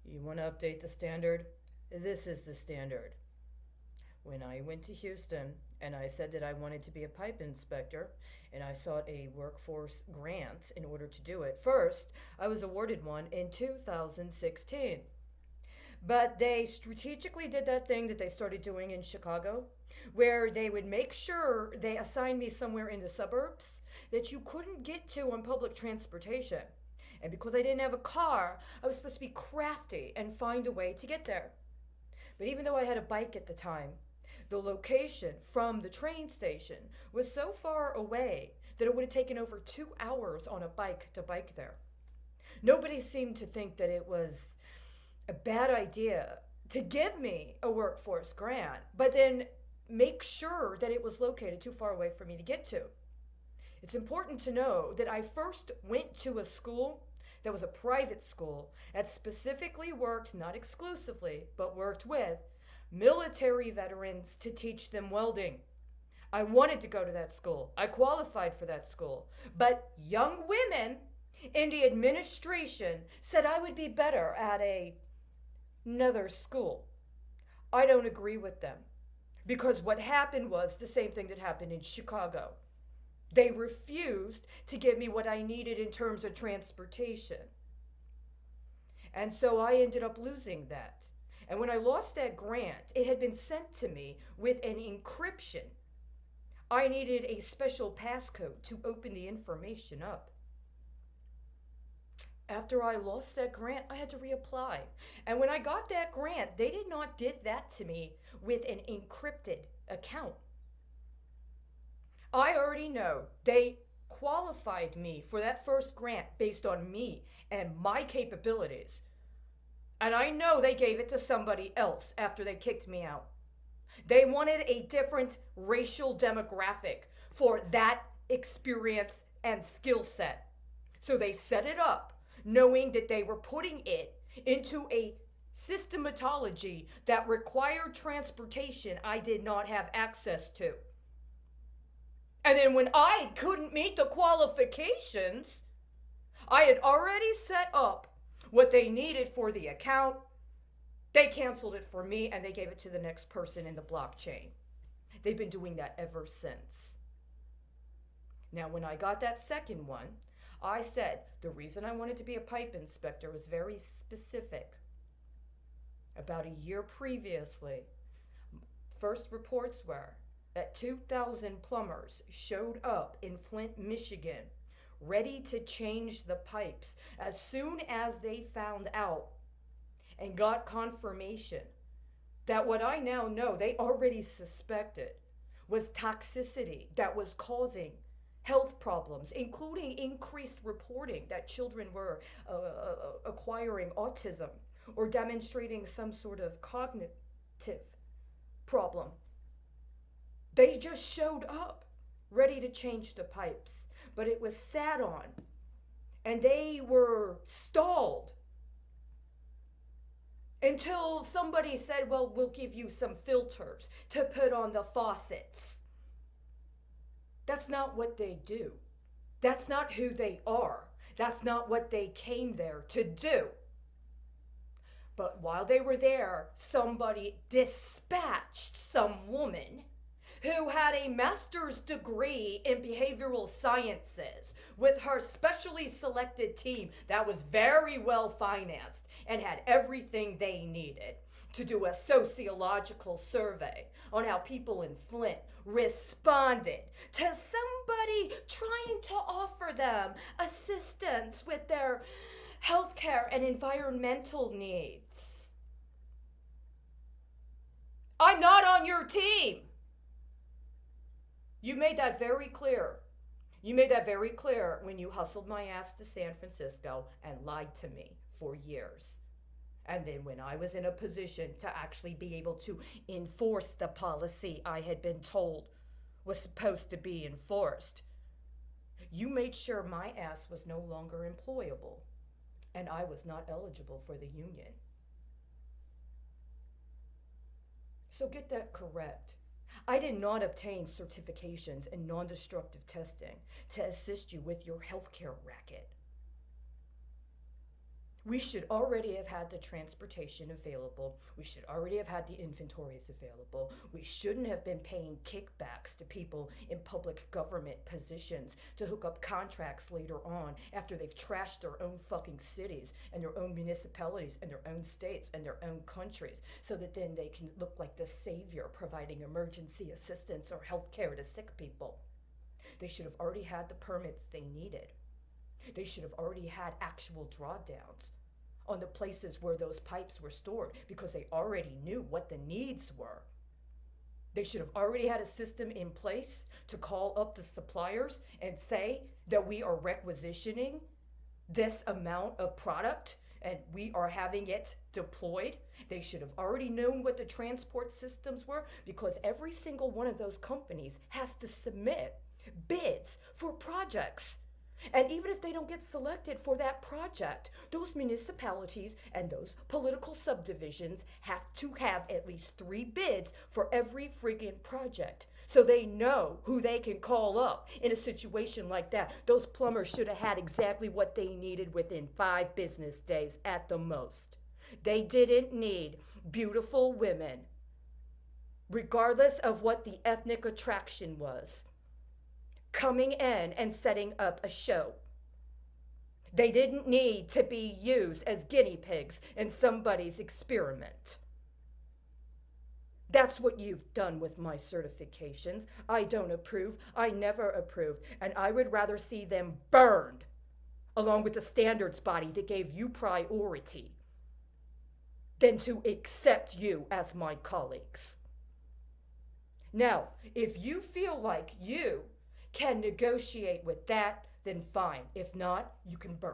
You want to update the standard? This is the standard. When I went to Houston and I said that I wanted to be a pipe inspector and I sought a workforce grant in order to do it, first, I was awarded one in 2016. But they strategically did that thing that they started doing in Chicago, where they would make sure they assigned me somewhere in the suburbs that you couldn't get to on public transportation. And because I didn't have a car, I was supposed to be crafty and find a way to get there. But even though I had a bike at the time, the location from the train station was so far away that it would have taken over 2 hours on a bike to bike there. Nobody seemed to think that it was a bad idea to give me a workforce grant, but then make sure that it was located too far away for me to get to. It's important to know that I first went to a school that was a private school that specifically worked, not exclusively, but worked with military veterans to teach them welding. I wanted to go to that school. I qualified for that school. But young women in the administration said I would be better at another school. I don't agree with them because what happened was the same thing that happened in Chicago. They refused to give me what I needed in terms of transportation. And so I ended up losing that. And when I lost that grant, it had been sent to me with an encryption. I needed a special passcode to open the information up. After I lost that grant, I had to reapply. And when I got that grant, they did not give that to me with an encrypted account. I already know they qualified me for that first grant based on me and my capabilities. And I know they gave it to somebody else after they kicked me out. They wanted a different racial demographic for that experience and skill set. So they set it up knowing that they were putting it into a systematology that required transportation I did not have access to. And then when I couldn't meet the qualifications, I had already set up what they needed for the account. They canceled it for me and they gave it to the next person in the blockchain. They've been doing that ever since. Now, when I got that second one, I said the reason I wanted to be a pipe inspector was very specific. About a year previously, first reports were that 2,000 plumbers showed up in Flint, Michigan, ready to change the pipes as soon as they found out and got confirmation that what I now know they already suspected was toxicity that was causing health problems, including increased reporting that children were acquiring autism or demonstrating some sort of cognitive problem. They just showed up ready to change the pipes, but it was sat on and they were stalled until somebody said, well, we'll give you some filters to put on the faucets. That's not what they do. That's not who they are. That's not what they came there to do. But while they were there, somebody dispatched some woman who had a master's degree in behavioral sciences with her specially selected team that was very well financed and had everything they needed to do a sociological survey on how people in Flint responded to somebody trying to offer them assistance with their healthcare and environmental needs. I'm not on your team. You made that very clear. You made that very clear when you hustled my ass to San Francisco and lied to me for years. And then when I was in a position to actually be able to enforce the policy I had been told was supposed to be enforced, you made sure my ass was no longer employable and I was not eligible for the union. So get that correct. I did not obtain certifications in non-destructive testing to assist you with your healthcare racket. We should already have had the transportation available. We should already have had the inventories available. We shouldn't have been paying kickbacks to people in public government positions to hook up contracts later on after they've trashed their own fucking cities and their own municipalities and their own states and their own countries so that then they can look like the savior providing emergency assistance or health care to sick people. They should have already had the permits they needed. They should have already had actual drawdowns on the places where those pipes were stored because they already knew what the needs were. They should have already had a system in place to call up the suppliers and say that we are requisitioning this amount of product and we are having it deployed. They should have already known what the transport systems were because every single one of those companies has to submit bids for projects. And even if they don't get selected for that project, those municipalities and those political subdivisions have to have at least 3 bids for every friggin' project. So they know who they can call up in a situation like that. Those plumbers should have had exactly what they needed within 5 business days at the most. They didn't need beautiful women, regardless of what the ethnic attraction was, coming in and setting up a show. They didn't need to be used as guinea pigs in somebody's experiment. That's what you've done with my certifications. I don't approve. I never approved. And I would rather see them burned along with the standards body that gave you priority than to accept you as my colleagues. Now, if you feel like you can negotiate with that, then fine. If not, you can burn.